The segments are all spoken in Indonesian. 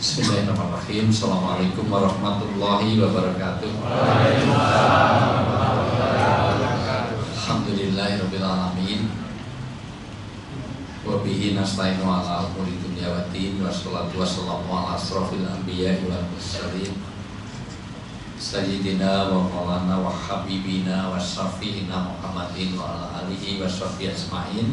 Bismillahirrahmanirrahim. Assalamualaikum warahmatullahi wabarakatuh. Alhamdulillahirabbil alamin. Wa bihi nasta'inu ala umuri dunya waddin. Wassalatu wassalamu ala asrofil anbiya'i wal mursalin Sayyidina wa maulana wa habibina wa syafi'ina Muhammadin wa ala alihi wa sahbihi ajma'in.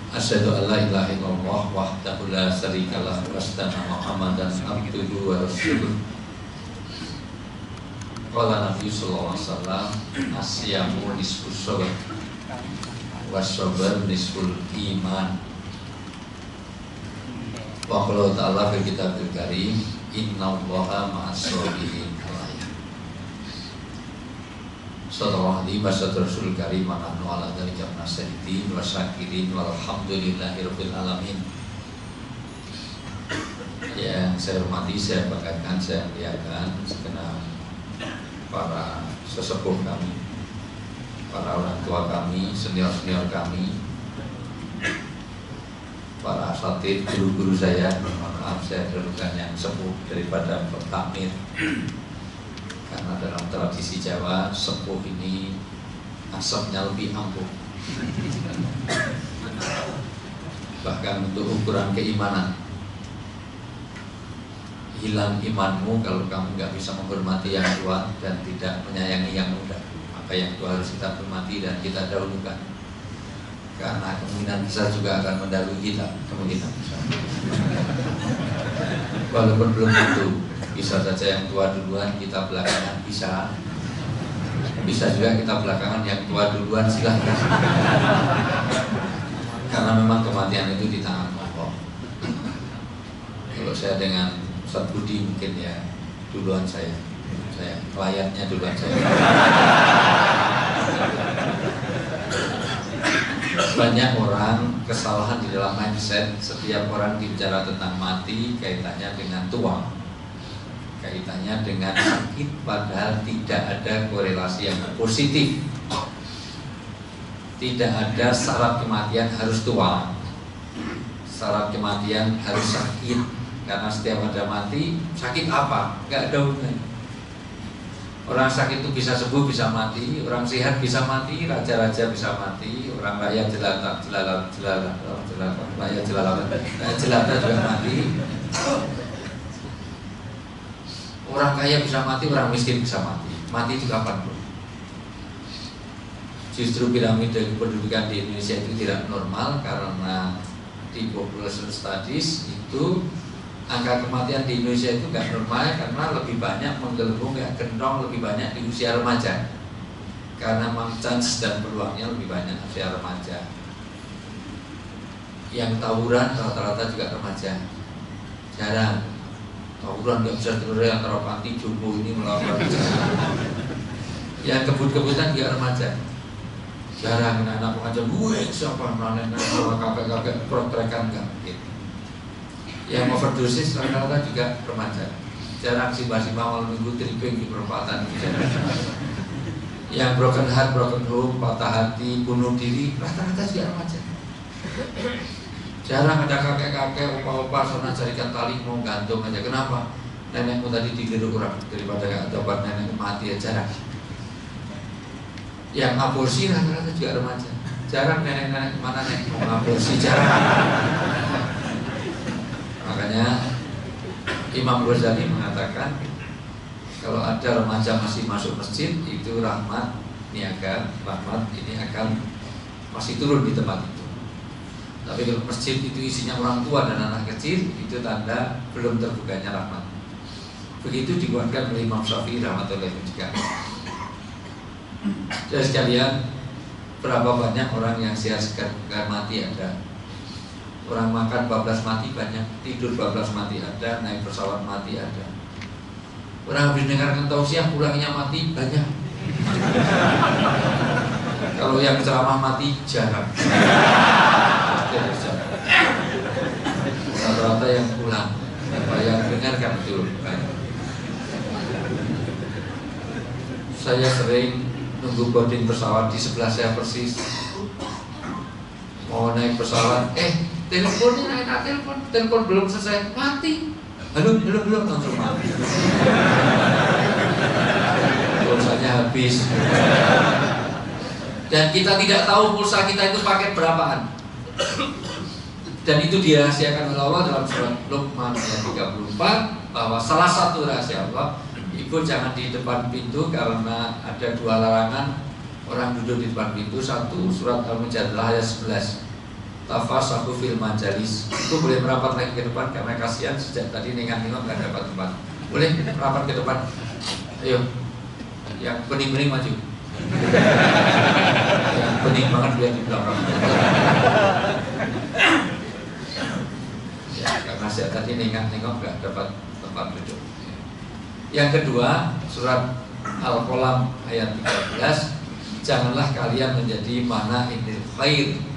Asyhadu an la ilaha illallah wahdahu la syarikalah wa asyhadu anna Muhammadan abduhu wa rasuluh. Qala Nabi sallallahu alaihi wasallam, asyamu nisfus sabr wa sabr nisful iman. Wa qala ta'ala fi kitabil karim, innallaha ma'as sabirin. Sallallahu alaihi wasallam Rasul Karim mananu ala dzalika nasyidin wa syakirin walhamdulillahirabbil alamin. Yang saya hormati, saya banggakan, saya muliakan segenap para sesepuh kami, para orang tua kami, senior-senior kami, para asatidz, guru-guru saya. Maaf saya dahulukan yang sepuh daripada takmir. Karena dalam tradisi Jawa, sepuh ini asapnya lebih ampuh. Bahkan untuk ukuran keimanan, hilang imanmu kalau kamu nggak bisa menghormati yang tua dan tidak menyayangi yang muda. Maka yang tua harus kita hormati dan kita dahulukan, karena kemungkinan besar juga akan mendahului kita. Kemungkinan besar, walaupun belum tentu. Bisa saja yang tua duluan, kita belakangan, bisa juga kita belakangan, yang tua duluan, silahkan. Karena memang kematian itu di tangan Allah. Kalau saya dengan Ustaz Budi mungkin ya duluan saya layaknya duluan saya. Banyak orang kesalahan di dalam mindset. Setiap orang bicara tentang mati kaitannya dengan tua, kaitannya dengan sakit, padahal tidak ada korelasi yang positif. Tidak ada syarat kematian harus tua, syarat kematian harus sakit. Karena setiap ada mati, sakit apa? Gak ada hubungannya. Orang sakit itu bisa sembuh, bisa mati. Orang sehat bisa mati, raja-raja bisa mati. Orang rakyat jelata juga mati. Orang kaya bisa mati, orang miskin bisa mati. Mati itu kapan pun. Justru piramida kependudukan di Indonesia itu tidak normal, karena di population studies itu angka kematian di Indonesia itu nggak normal, karena lebih banyak menggelembung, nggak gendong, lebih banyak di usia remaja. Karena chance dan peluangnya lebih banyak usia remaja. Yang tawuran rata-rata juga remaja. Jarang tawuran nggak bisa terus antara panti jompo ini melawan. Yang kebut-kebutan juga remaja. Jarang anak remaja, gue siapa nenek sama kakek-kakek protekan nggak gitu. Yang overdosis rata-rata juga remaja. Jarang simbah-simbah malam minggu tripping di perempatan. Yang broken heart, broken home, patah hati, bunuh diri rata-rata juga remaja. Jarang ada kakek-kakek, opa-opa sana carikan tali mau gantung aja. Kenapa? Nenekmu tadi digeruk orang, daripada gak dapat nenekmu mati ya. Jarang. Yang aborsi rata-rata juga remaja. Jarang nenek-nenek mana nek mau aborsi, jarang. Makanya Imam Ghazali mengatakan, kalau ada remaja masih masuk masjid, itu rahmat niaga, rahmat ini akan masih turun di tempat itu. Tapi kalau masjid itu isinya orang tua dan anak kecil, itu tanda belum terbukanya rahmat. Begitu dikuatkan oleh Imam Syafi'i rahmatullahi wabarakatuh. Jadi sekalian, berapa banyak orang yang siar segar mati ada. Orang makan 12 mati banyak, tidur 12 mati ada, naik pesawat mati ada. Orang habis dengarkan tausiah pulangnya mati banyak. Kalau yang ceramah mati jarang. Rata-rata yang pulang, yang dengarkan itu banyak. Saya sering nunggu boarding pesawat, di sebelah saya persis mau naik pesawat, teleponnya telepon belum selesai mati. Halo, langsung mati. Pulsanya habis. Dan kita tidak tahu pulsa kita itu paket berapaan. Dan itu dirahasiakan oleh Allah dalam surat Luqman ayat 34 bahwa salah satu rahasia Allah, ibu jangan di depan pintu karena ada 2 larangan orang duduk di depan pintu. 1 surat Al-Mujadalah ayat 11. Tafasahu fil majalis. Itu boleh merapat lagi ke depan karena kasihan sejak tadi nengok-nengok nggak dapat tempat. Boleh merapat ke depan. Ayo, yang bening-bening maju. Yang bening banget lihat di belakang. Ya, karena sejak tadi nengok-nengok nggak dapat tempat duduk. Yang kedua, surat Al-Qalam ayat 13. Janganlah kalian menjadi mana'il khair.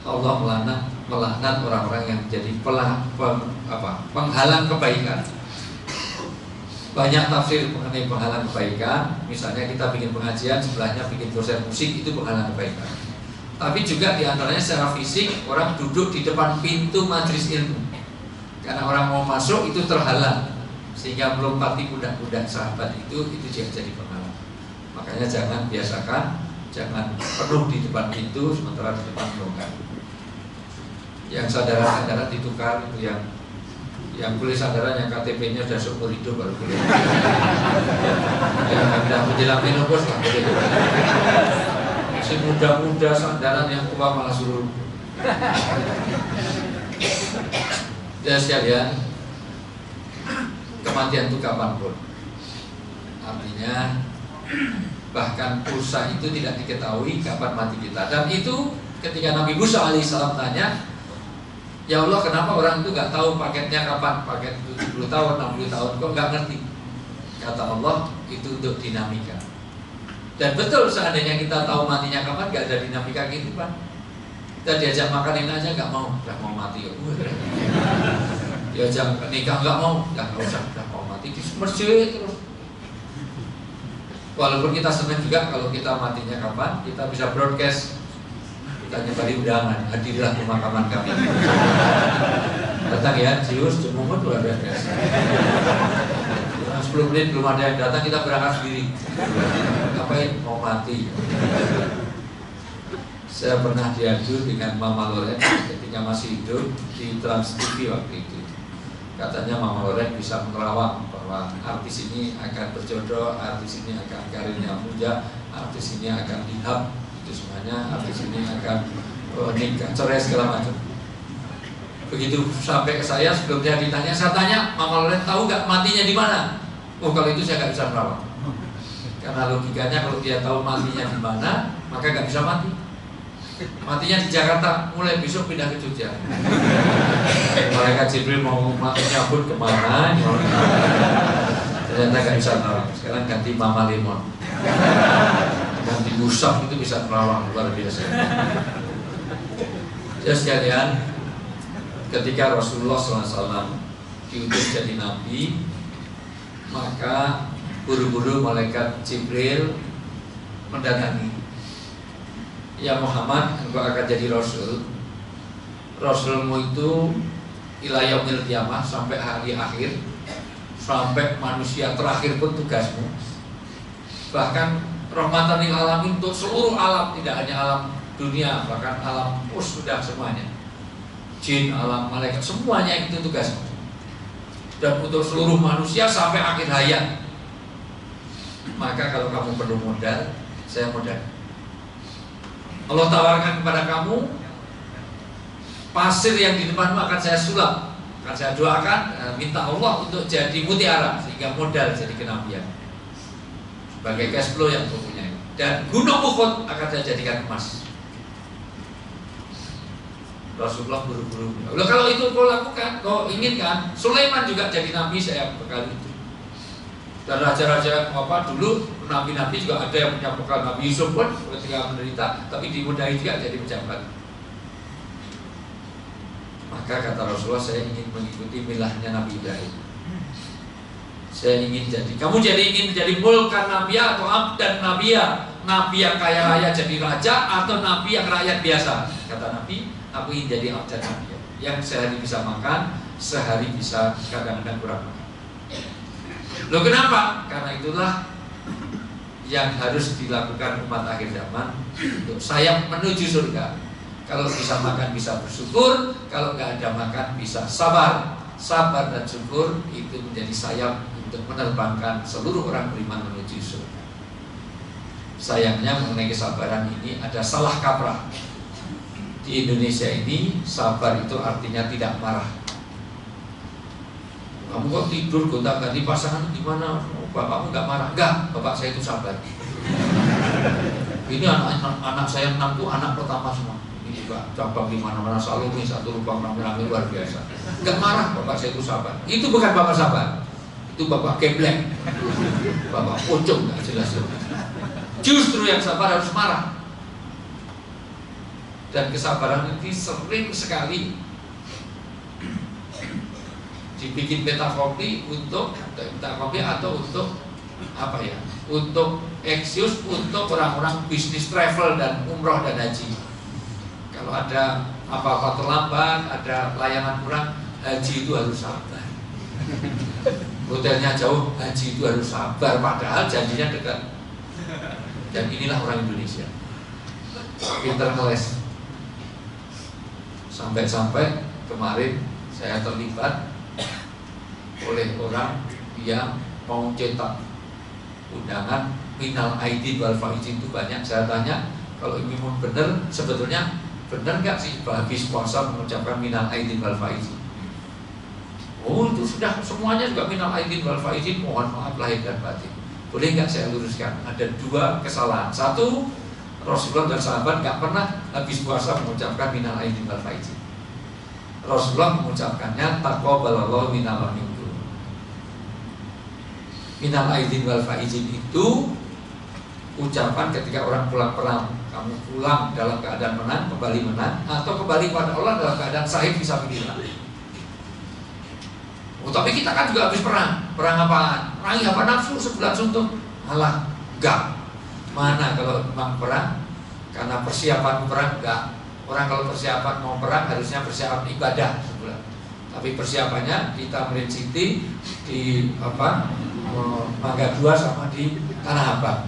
Allah melaknat orang-orang yang menjadi penghalang kebaikan. Banyak tafsir mengenai penghalang kebaikan. Misalnya kita bikin pengajian, sebelahnya bikin konser musik, itu penghalang kebaikan. Tapi juga diantaranya secara fisik, orang duduk di depan pintu majelis ilmu karena orang mau masuk itu terhalang, sehingga melompati budak-budak sahabat itu juga jadi penghalang. Makanya jangan biasakan, jangan penuh di depan pintu sementara di depan longgar. Yang sadaran ditukar, itu yang boleh sadaran yang KTP-nya sudah seumur hidup baru boleh. Yang sudah menjelang menopause lah boleh. Masih muda-muda sandaran yang tua malah suruh. Ya sekalian, kematian itu kapanpun. Artinya bahkan pulsa itu tidak diketahui kapan mati kita. Dan itu ketika Nabi Musa alaihissalam tanya, ya Allah, kenapa orang itu nggak tahu paketnya kapan? Paket 70 tahun, 60 tahun, kok nggak ngerti? Kata Allah, itu untuk dinamika. Dan betul, seandainya kita tahu matinya kapan, nggak ada dinamika gitu, Pak. Kita diajak makanin aja nggak mau, udah mau mati. Diajak nikah nggak mau, udah mau mati di masjid terus. Walaupun kita senang juga kalau kita matinya kapan, kita bisa broadcast. Kita nyebari undangan, hadirlah pemakaman kami. Datang ya, Jius, Cemumut luar biasa. 10 menit belum ada yang datang, kita berangkat sendiri. Ngapain? Mau mati. Saya pernah diadu dengan Mama Loren ketika masih hidup di Trans TV waktu itu. Katanya Mama Loren bisa menerawang bahwa artis ini akan berjodoh, artis ini akan karirnya muda, artis ini akan dihab. Itu semuanya artis ini akan nikah, cerai segala macam. Begitu sampai ke saya, sebelumnya ditanya, saya tanya, Mama Loren tahu nggak matinya di mana? Oh, kalau itu saya nggak bisa merawat. Karena logikanya kalau dia tahu matinya di mana, maka nggak bisa mati. Matinya di Jakarta, mulai besok pindah ke Jogja. Malaikat Jibril mau matinya pun kemana? Ternyata nggak bisa merawat. Sekarang ganti Mama Lemon. Ganti Musaf itu bisa merawat luar biasa. Ya sekalian, ketika Rasulullah SAW diutus jadi nabi, maka buru-buru malaikat Jibril mendatangi. Ya Muhammad, engkau akan jadi Rasul. Rasulmu itu ila yaumil qiyamah, sampai hari akhir, sampai manusia terakhir pun tugasmu. Bahkan rahmatan lil alamin untuk seluruh alam, tidak hanya alam dunia, bahkan alam sudah semuanya. Jin, alam malaikat, semuanya itu tugasmu. Dan untuk seluruh manusia sampai akhir hayat. Maka kalau kamu perlu modal, saya modal. Allah tawarkan kepada kamu, pasir yang di depanmu akan saya sulap, akan saya doakan, minta Allah untuk jadi mutiara, sehingga modal jadi kenabian sebagai cash flow yang mempunyai. Dan gunung Uhud akan saya jadikan emas. Rasulullah buru-buru. Kalau itu kau lakukan, kau inginkan, Sulaiman juga jadi nabi saya bekal itu. Dan raja-raja dulu nabi-nabi juga ada yang punya bekal. Nabi Yusuf pun ketika menderita, tapi dimudahi juga jadi pejabat. Maka kata Rasulullah, saya ingin mengikuti milahnya Nabi Ibrahim. Saya ingin jadi, kamu ingin menjadi mulkan nabiya atau abdan nabiya? Nabi yang kaya raya jadi raja atau nabi yang rakyat biasa? Kata Nabi, aku ingin jadi abdan nabiya, yang sehari bisa makan, sehari bisa kadang-kadang kurang makan. Loh kenapa? Karena itulah yang harus dilakukan umat akhir zaman untuk sayap menuju surga. Kalau bisa makan bisa bersyukur, kalau nggak ada makan bisa sabar. Sabar dan syukur itu menjadi sayap untuk menerbangkan seluruh orang beriman menuju surga. Sayangnya mengenai kesabaran ini ada salah kaprah. Di Indonesia ini sabar itu artinya tidak marah. Kamu kok tidur gonta-ganti pasangan gimana? Bapakmu nggak marah? Enggak, bapak saya itu sabar. Ini anak saya 6 tuh anak pertama semua. Ini juga cabang di mana-mana, selalu nih satu lubang rame-rame luar biasa. Enggak marah, bapak saya itu sabar. Itu bukan bapak sabar, itu bapak geblek, bapak pocong nggak jelas. Justru yang sabar harus marah. Dan kesabaran ini sering sekali dibikin peta kopi untuk atau untuk apa ya? Untuk excuse untuk orang-orang bisnis travel dan umroh dan haji. Kalau ada apa-apa terlambat, ada pelayanan kurang, haji itu harus sabar. Hotelnya jauh, haji itu harus sabar. Padahal janjinya dekat. Dan inilah orang Indonesia, pinter ngeles. Sampai-sampai kemarin saya terlibat oleh orang yang mau cetak undangan minal aidin wal faizin itu banyak. Saya tanya, kalau ini mau benar, sebetulnya benar nggak sih habis puasa mengucapkan minal aidin wal faizin? Oh itu sudah semuanya juga minal aidin wal faizin, mohon maaf lahir dan batin. Boleh nggak saya luruskan? Ada 2 kesalahan. Satu, Rasulullah dan sahabat nggak pernah habis puasa mengucapkan minal aidin wal faizin. Rasulullah mengucapkannya taqabbalallahu minna wa minkum. Minal aidin wal faizin itu ucapan ketika orang pulang perang. Kamu pulang dalam keadaan menang, kembali menang, atau kembali kepada Allah dalam keadaan sahih fisabilillah. Oh, tapi kita kan juga habis perang. Perang apaan? Perang apa nafsu sebulan suntuk. Alah, enggak. Mana kalau memang perang? Karena persiapan perang enggak. Orang kalau persiapan mau perang harusnya persiapan ibadah sebulan. Tapi persiapannya di Tamrin City, di Mangga 2 sama di Tanah Abang.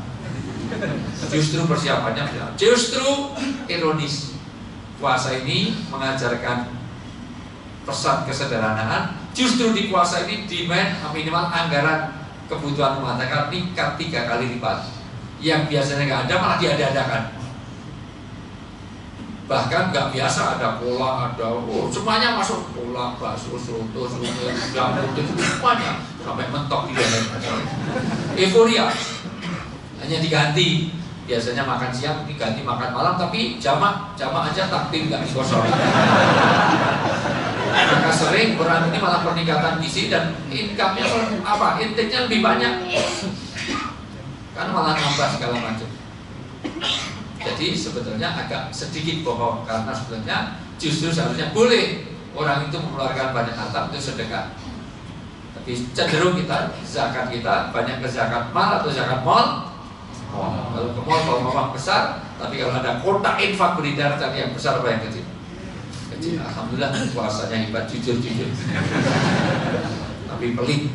Justru persiapannya, justru ironis. Puasa ini mengajarkan pesan kesederhanaan. Justru di puasa ini demand minimal anggaran kebutuhan rumah tangga meningkat 3 kali lipat. Yang biasanya nggak ada malah diada-adakan. Bahkan nggak biasa ada cola, ada semuanya masuk, cola, bakso, soto, jamu, semuanya sampai mentok di dalam. Euforia. Hanya diganti. Biasanya makan siang diganti makan malam, tapi jamak aja takdir nggak dikosong. Maka sering orang ini malah peningkatan gizi dan income-nya intake-nya lebih banyak. Karena malah nambah segala macam. Jadi sebetulnya agak sedikit bohong, karena sebetulnya justru seharusnya boleh orang itu mengeluarkan banyak harta untuk sedekah. Tapi cenderung kita zakat kita banyak ke zakat mal atau zakat mall. Kalau ke mall kalau memang besar, tapi kalau ada kotak infak beredar cari yang besar apa yang kecil. Kecil, alhamdulillah puasanya hebat, jujur. Tapi pelit.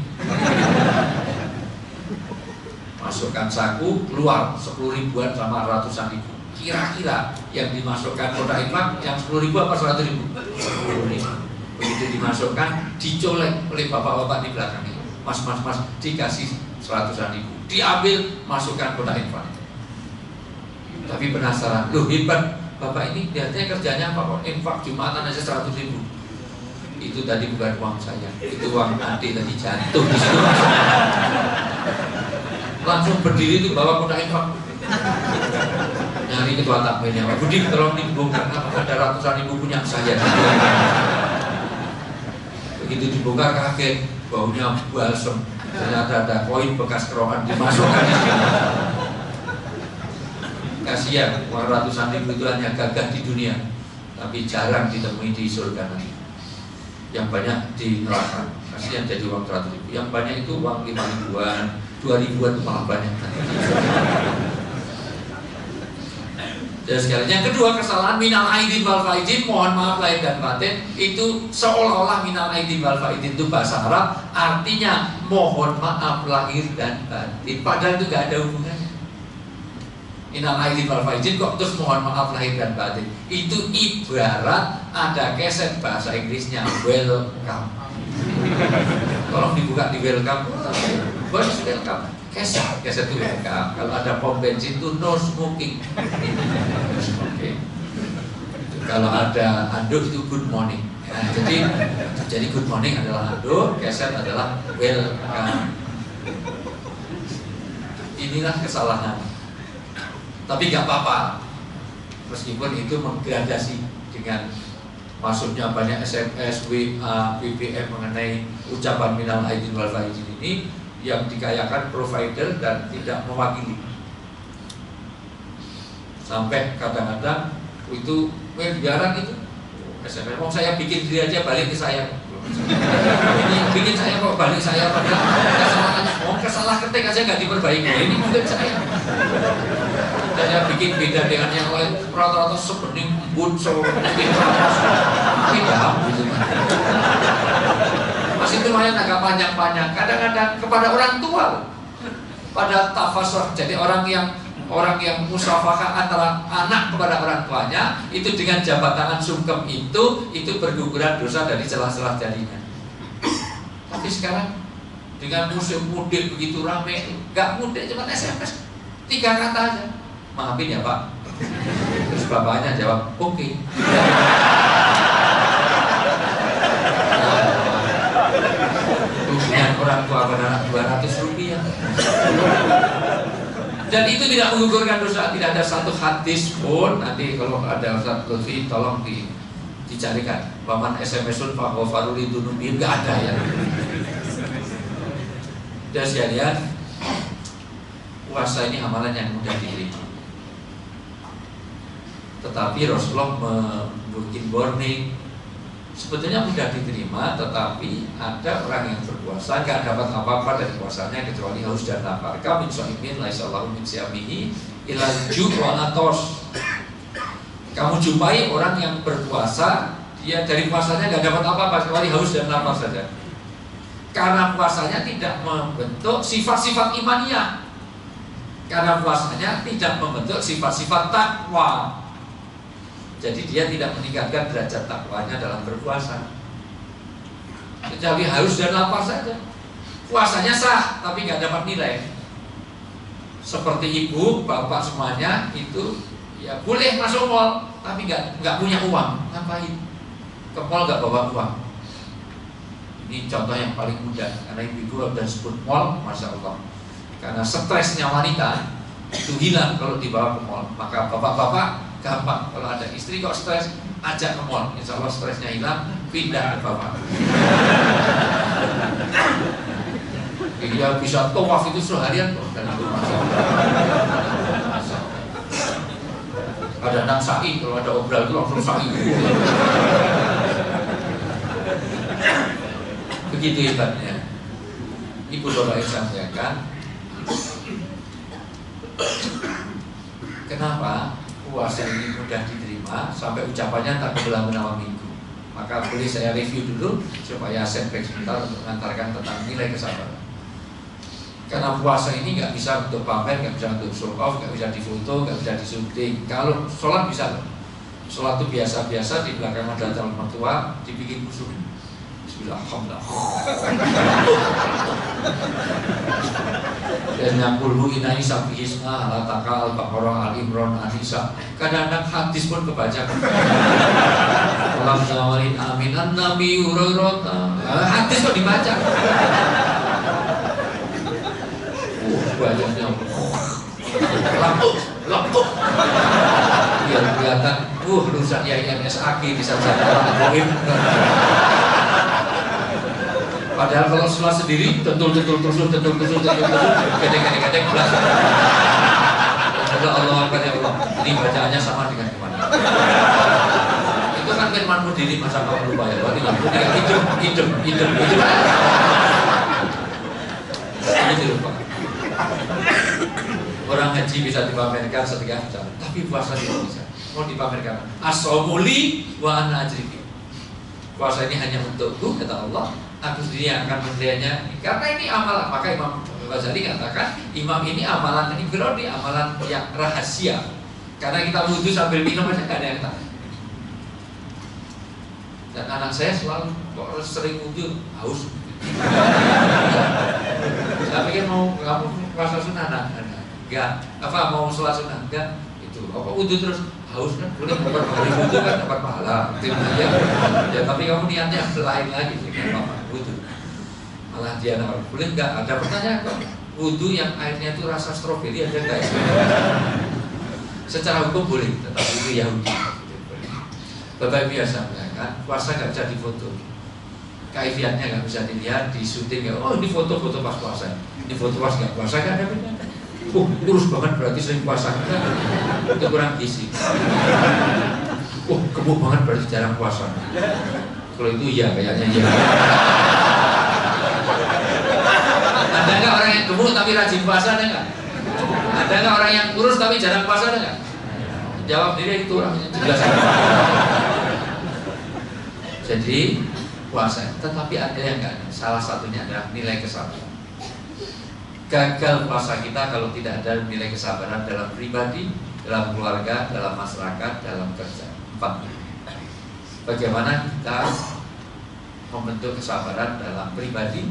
Masukkan saku, keluar 10 ribuan sama ratusan ribu. Kira-kira yang dimasukkan kotak infak yang 10 ribu apa 100 ribu? 10 ribu. Begitu dimasukkan, dicolek oleh bapak-bapak di belakang itu. Mas, dikasih 100-an ribu. Diambil, masukkan kotak infak. Tapi penasaran, loh hebat, bapak ini biasanya kerjanya apa kok? Infak Jumatan aja 100 ribu. Itu tadi bukan uang saya, itu uang nanti tadi jatuh di situ. Langsung berdiri itu bawa kotak infak. Nyari ketua takmirnya, Pak Budi tolong dibongkar, ada ratusan ribu punya saya. Begitu dibongkar kaget, baunya balsem. Ternyata ada koin bekas kerohan dimasukkan. Kasihan, uang ratusan ribu itu hanya gagah di dunia, tapi jarang ditemui di surga nanti. Yang banyak di neraka. Kasihan jadi uang 100 ribu. Yang banyak itu uang 5 ribuan, 2 ribuan itu malah banyak. Dan sekalian yang kedua, kesalahan minal aidin wal faizin, mohon maaf lahir dan batin, itu seolah-olah minal aidin wal faizin itu bahasa Arab, artinya mohon maaf lahir dan batin, padahal itu gak ada hubungannya. Minal aidin wal faizin kok terus mohon maaf lahir dan batin. Itu ibarat ada keset bahasa Inggrisnya welcome. Tolong dibuka di welcome. Bos welcome. Keset itu welcome. Kalau ada pom bensin itu no smoking. No smoking. Kalau ada anduk itu good morning. Nah, jadi good morning adalah anduk, keset adalah welcome. Inilah kesalahan. Tapi gak apa-apa, meskipun itu menggradasi dengan masuknya banyak SMS, WA, BBM mengenai ucapan minal aidin wal faizin ini yang dikayakan provider dan tidak mewakili. Sampai kadang-kadang itu biaran itu SMS, mau saya bikin diri aja balik ke saya. Ini bikin saya kok balik saya, padahal kesalahannya, mau kesalah ketik aja nggak diperbaiki. Ini mungkin saya bikin beda dengan yang lain, rata-rata sebening embun, bikin tidak gitu. Masih lumayan agak panjang-panjang. Kadang-kadang kepada orang tua, pada tafasur, jadi orang yang musafahah antara anak kepada orang tuanya, itu dengan jabat tangan sungkem itu berguguran dosa dari celah-celah jarinya. Tapi sekarang dengan musim mudik begitu ramai, nggak mudik cuma SMS 3 kata aja. Maafin ya Pak. Terus bapaknya jawab, oke. Kemudian orang tua anak 200 rupiah. Dan itu tidak menggugurkan dosa. Tidak ada satu hadis pun. Nanti kalau ada Ustaz Lutfi tolong dicarikan. Paman SMS-un Pak Ghafaruli Dunubim, nggak ada ya. Dan sekalian, puasa ini amalan yang mudah diterima. Tetapi Rasulullah membuat warning, sebetulnya mudah diterima, tetapi ada orang yang berpuasa nggak dapat apa-apa dari puasanya kecuali haus dan lapar. Min shaimin laisa lahu min siyamihi ilal ju' wal atos. Kamu jumpai orang yang berpuasa, dia dari puasanya nggak dapat apa-apa kecuali haus dan lapar saja. Karena puasanya tidak membentuk sifat-sifat imaniyah. Karena puasanya tidak membentuk sifat-sifat takwa. Jadi dia tidak meningkatkan derajat takwanya dalam berpuasa. Kecuali haus dan lapar saja. Puasanya sah, tapi nggak dapat nilai. Seperti ibu, bapak semuanya itu ya boleh masuk mall, tapi nggak punya uang. Ngapain? Ke mall nggak bawa uang. Ini contoh yang paling mudah. Karena ibu-ibu dan sebut mall, masya Allah. Karena stresnya wanita itu hilang kalau dibawa ke mall. Maka bapak-bapak gampang, kalau ada istri kok stres, ajak ke mall, insya Allah stresnya hilang, pindah ke bapak. Dia bisa tawaf itu seharian kok, dan itu ada anak sa'i, kalau ada obral itu langsung sa'i. Begitu hebatnya. Ibu bapak yang sampaikan, kenapa puasa ini mudah diterima sampai ucapannya tak kebelah menawar minggu. Maka boleh saya review dulu supaya setback sebentar untuk mengantarkan tentang nilai kesabaran. Karena puasa ini nggak bisa untuk pamer, nggak bisa untuk show off, nggak bisa difoto, nggak bisa disunting. Kalau sholat bisa, sholat itu biasa-biasa di belakang ada calon mertua dibikin khusyuk. Dan yang kulhu inai sabihisna ala takal Baqarah al-Imran An-Nisa. Kadang-kadang hadis pun kebaca. Dalam zawarin aminan Nabi Hurairah. Hadis kok dibaca. Bacanya lapuk. Biar kelihatan rusak ya IMSAK bisa jadi orang bohim. Padahal kalau sholat sendiri tentul gedeng belas. Allah Akbar ya Allah. Ini bacaannya sama dengan kemana? Itu kan firman diri masa kamu lupa ya? Berarti lampu hidup. Ini dilupa. Orang haji bisa pamerkan sedekah jalan, tapi puasa tidak bisa. Mau dipamerkan. As-shaumuli wa ana ajrihi. Puasa ini hanya untukku, kata Allah. Aku sendiri yang akan menilainya. Karena ini amalan. Maka Imam Ghazali katakan, imam ini amalan ini berarti amalan yang rahasia. Karena kita wudhu sambil minum aja nggak ada yang tahu. Dan anak saya selalu kok sering wudhu haus. Saya pikir mau kamu puasa sunnah, enggak. Apa mau sholat sunnah, enggak. Itu apa wudhu terus haus kan? Boleh dapat hari wudhu kan dapat pahala. Ya tapi kamu niatnya lain lagi, enggak apa-apa wudhu. Malah dia nak boleh enggak? Ada pertanyaan kok. Wudhu yang airnya itu rasa stroberi ada enggak? Secara hukum boleh, tetapi itu Yahudi. Bapak biasa kan, puasa nggak bisa difoto. Kaifiatnya nggak bisa dilihat di syuting ya. Oh ini foto-foto pas puasa, ini foto pas nggak puasa kan ada bedanya. Kurus banget berarti sering puasa. Itu kurang gizi. Gemuk banget berarti jarang puasa. Kalau itu iya kayaknya iya. Ada nggak orang yang gemuk tapi rajin puasa, ada nggak? Ada nggak orang yang kurus tapi jarang puasa, ada nggak? Jawab diri itu orangnya jelas. Jadi puasa, tetapi ada yang enggak. Salah satunya adalah nilai kesabaran. Gagal puasa kita kalau tidak ada nilai kesabaran dalam pribadi, dalam keluarga, dalam masyarakat, dalam kerja. 4. Bagaimana kita membentuk kesabaran dalam pribadi,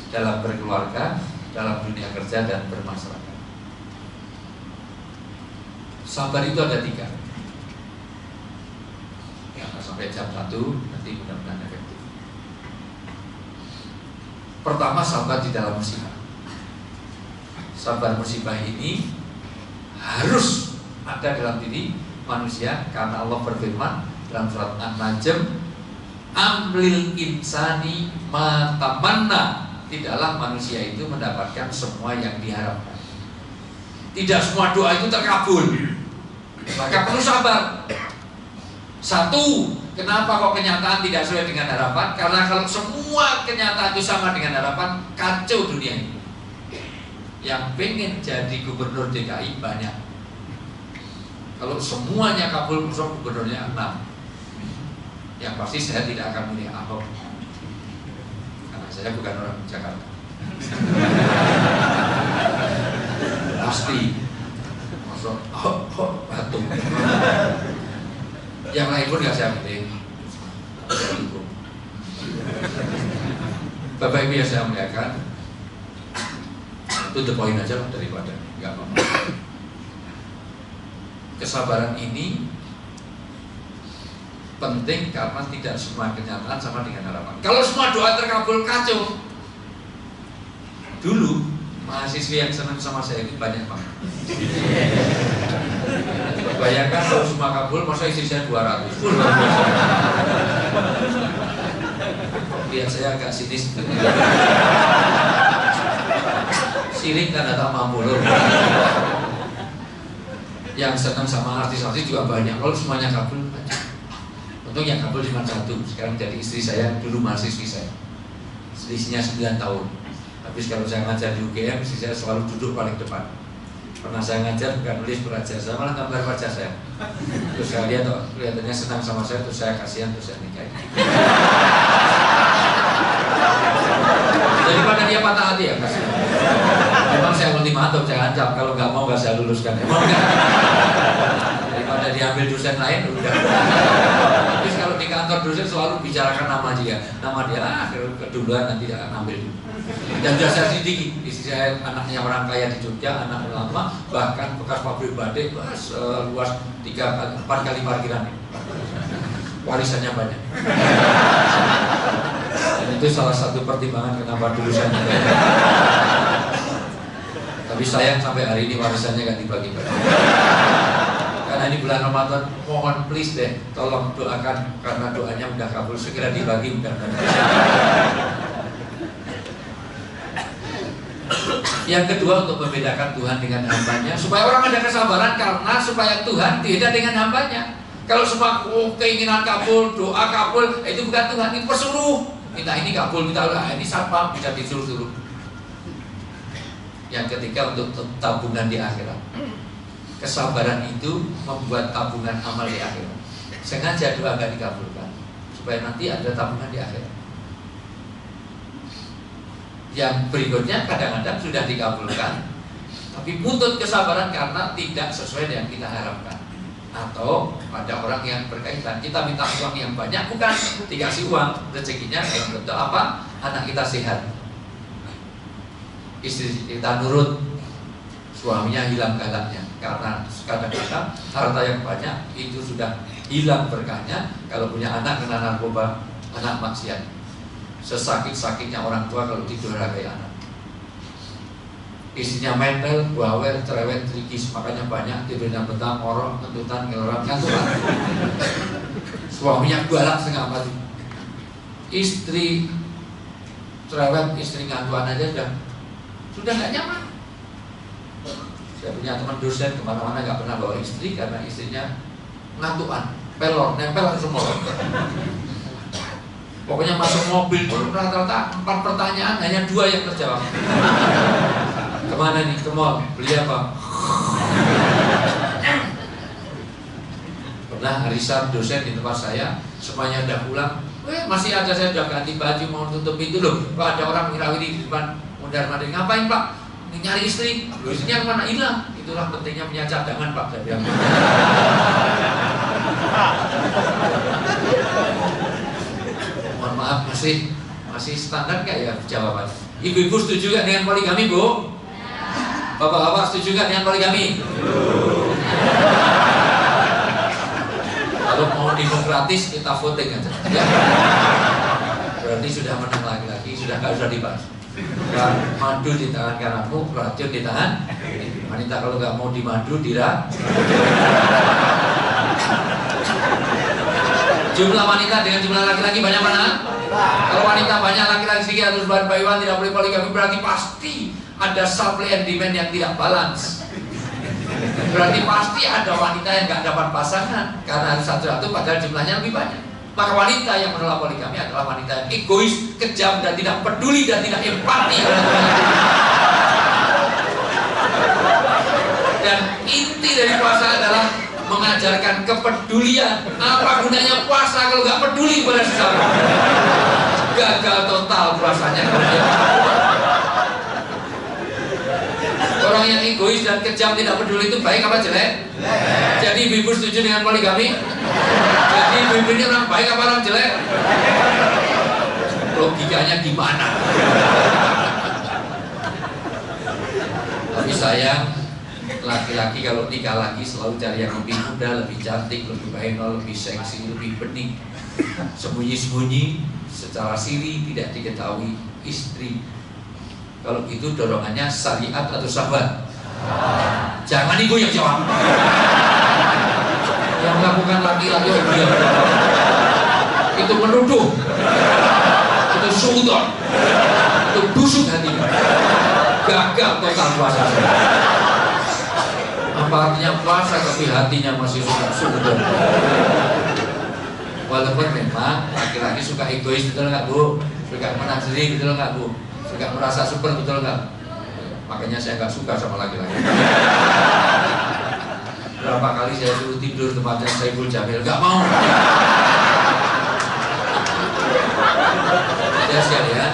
dalam berkeluarga, dalam dunia kerja dan bermasyarakat. Sabar itu ada 3. Ya, sampai jam 1 nanti mudah-mudahan efektif. Pertama, sabar di dalam musibah. Sabar musibah ini harus ada dalam diri manusia karena Allah berfirman dalam surat An-Najm, amlil insani ma tamanna. Tidaklah manusia itu mendapatkan semua yang diharapkan. Tidak semua doa itu terkabul. Maka perlu sabar. 1, kenapa kok kenyataan tidak sesuai dengan harapan? Karena kalau semua kenyataan itu sama dengan harapan, kacau dunia ini. Yang pengen jadi gubernur DKI banyak. Kalau semuanya kabul, gubernurnya 6. Yang pasti saya tidak akan milih Ahok, karena saya bukan orang Jakarta. Pasti masuk batu. Yang lain pun nggak saya pilih. Bapak Ibu yang saya muliakan, itu the point aja lah daripada nggak apa-apa. Kesabaran ini penting karena tidak semua kenyataan sama dengan harapan. Kalau semua doa terkabul, kacau. Dulu mahasiswa yang senang sama saya itu banyak banget. Bayangkan kalau semua kabul, masa isi saya 200. Lihat saya agak sinis. Sirik kan datang mampu loh. Yang senang sama artis-artis juga banyak. Kalau semuanya kabul, untung yang kabul cuma 1. Sekarang jadi istri saya, dulu mahasiswi saya. Selisihnya 9 tahun. Tapi kalau saya ngajar di UGM, istri saya selalu duduk paling depan. Pernah saya ngajar bukan nulis belajar, saya malah gambar wajah saya. Terus saya lihat, kelihatannya senang sama saya, terus saya kasihan, terus saya nikahin. Daripada dia patah hati ya kasihan. Memang saya ultimatum, saya ancam kalau nggak mau nggak saya luluskan. Emang enggak? Daripada diambil dosen lain udah. Tapi kalau di kantor dosen selalu bicarakan nama dia, keduluan nanti akan ambil. Dan sudah saya sedikit, istri saya anaknya orang kaya di Jogja, anak ulama, bahkan bekas pabrik batik, luas 4 kali parkiran. Warisannya banyak. Dan itu salah satu pertimbangan kenapa dulu saya nikahin. Tapi sayang sampai hari ini warisannya gak dibagi-bagi. Karena ini bulan Ramadan, mohon please deh, tolong doakan karena doanya udah kabul, segera dibagi mudah-mudahan. Yang kedua, untuk membedakan Tuhan dengan hambanya, supaya orang ada kesabaran karena supaya Tuhan beda dengan hambanya. Kalau semua keinginan kabul, doa kabul, itu bukan Tuhan, itu pesuruh. Minta ini kabul, minta ini satpam, bisa disuruh-suruh. Yang ketiga, untuk tabungan di akhirat. Kesabaran itu membuat tabungan amal di akhirat. Sengaja doa gak dikabulkan supaya nanti ada tabungan di akhirat. Yang berikutnya kadang-kadang sudah dikabulkan, tapi butuh kesabaran karena tidak sesuai dengan kita harapkan. Atau pada orang yang berkaitan, kita minta uang yang banyak, bukan dikasih uang, rezekinya dalam bentuk apa? Anak kita sehat, istri kita nurut, suaminya hilang galaknya. Karena kadang-kadang harta yang banyak itu sudah hilang berkahnya. Kalau punya anak kena narkoba, anak maksiat. Sesakit-sakitnya orang tua kalau didurhakai anak. Istrinya mental, bawel, cerewet, trikis, makanya banyak tidurnya betah, ngorok, kentutan, ngelorak, ngantuan. Suaminya galak setengah mati. Istri cerewet, istri ngantuan aja sudah nggak nyaman. Saya punya teman dosen kemana-mana nggak pernah bawa istri karena istrinya ngantuan, pelor, nempel semua. Pokoknya masuk mobil dulu rata-rata 4 pertanyaan hanya 2 yang terjawab. Kemana nih? Ke mall. Beli apa? Pernah arisan dosen di tempat saya, semuanya udah pulang. Masih ada, saya udah ganti baju mau tutup pintu loh. Kok ada orang ngirawiri di depan mondar-mandir. Ngapain Pak? Nyari istri. Loh, istrinya kemana? Hilang. Itulah pentingnya punya cadangan Pak, saya bilang. Mohon maaf, masih standar nggak ya jawaban? Ibu-ibu setuju nggak dengan poligami, Bu? Bapak-bapak setuju nggak dengan poligami? Kalau mau demokratis kita voting aja. Ya. Berarti sudah menang laki-laki, sudah nggak usah dibahas. Madu di tangan kananmu, racun di tangan wanita. Kalau nggak mau dimadu, jumlah wanita dengan jumlah laki-laki banyak mana? Kalau wanita banyak, laki-laki sedikit, harus by one, tidak boleh poligami. Berarti pasti ada supply and demand yang tidak balance. Berarti pasti ada wanita yang nggak dapat pasangan karena harus satu-satu padahal jumlahnya lebih banyak. Maka wanita yang menolak poligami adalah wanita yang egois, kejam, dan tidak peduli dan tidak empati. Dan inti dari puasa adalah mengajarkan kepedulian. Apa gunanya puasa kalau nggak peduli pada sesama? Gagal total puasanya. Orang yang egois dan kejam tidak peduli itu baik apa jelek? Jadi ibu setuju dengan poligami? Jadi ibu ini orang baik apa orang jelek? Logikanya gimana? Tapi sayang, laki-laki kalau nikah lagi selalu cari yang lebih muda, lebih cantik, lebih baik, lebih seksi, lebih bening. Sembunyi-sembunyi, secara siri tidak diketahui istri. Kalau itu dorongannya syariat atau sahabat? Jangan ibu yang jawab. Yang melakukan laki-laki dia itu menuduh, itu suudon, itu busuk hatinya. Gagal total puasa. Apa artinya puasa tapi hatinya masih suka suudon? Walaupun memang laki-laki suka egois, betul nggak Bu? Suka menang sendiri, betul nggak Bu? Suka merasa super, betul nggak? Makanya saya nggak suka sama laki-laki. Berapa kali saya suruh tidur tempatnya Saiful Jamil, nggak mau. Ya sekalian,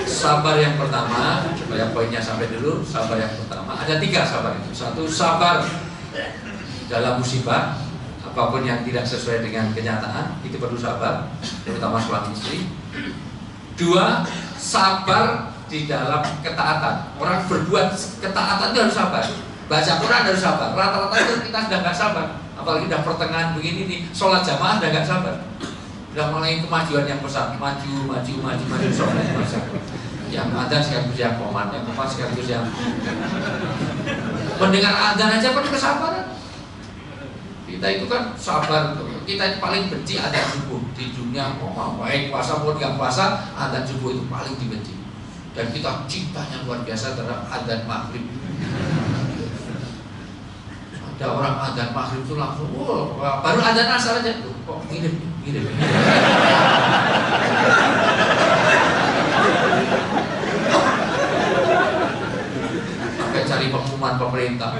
sabar yang pertama, supaya poinnya sampai dulu. Sabar yang pertama, ada 3 sabar itu. 1, sabar dalam musibah, apapun yang tidak sesuai dengan kenyataan, itu perlu sabar, terutama suami istri. 2, sabar di dalam ketaatan. Orang berbuat ketaatan itu harus sabar. Baca Quran harus sabar. Rata-rata itu kita sudah nggak sabar. Apalagi udah pertengahan begini nih, sholat jamaah udah nggak sabar. Udah mulai kemajuan yang besar, maju, sholat besar. Yang ada sekaligus yang komat, yang komat sekaligus yang mendengar adzan aja penuh kesabaran. Kita itu kan sabar. Kita paling benci adzan subuh di dunia. Mau baik puasa mau nggak puasa, adzan subuh itu paling dibenci. Dan kita cintanya luar biasa terhadap adzan maghrib. Ada orang adzan maghrib itu langsung, baru adzan asar aja, kok mirip. Sampai cari pengumuman pemerintah perintah,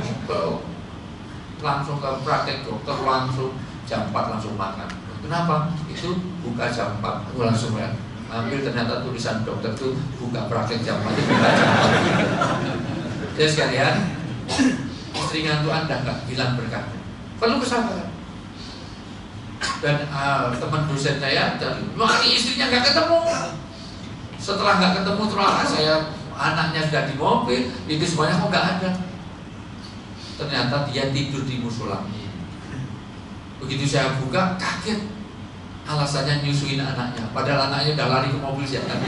langsung ke praktek dokter, langsung jam 4 langsung makan. Kenapa? Itu buka jam 4, aku langsung ya ambil, ternyata tulisan dokter itu buka praktek jam 4, itu buka jam 4. Jadi sekalian, istri ngantuk Anda nggak hilang berkah, perlu kesabaran. Dan teman dosen saya dari ini istrinya nggak ketemu. Setelah nggak ketemu, setelah saya anaknya sudah di mobil, itu semuanya kok nggak ada. Ternyata dia tidur di musola. Begitu saya buka, kaget. Alasannya nyusuin anaknya, padahal anaknya udah lari ke mobil siap tadi.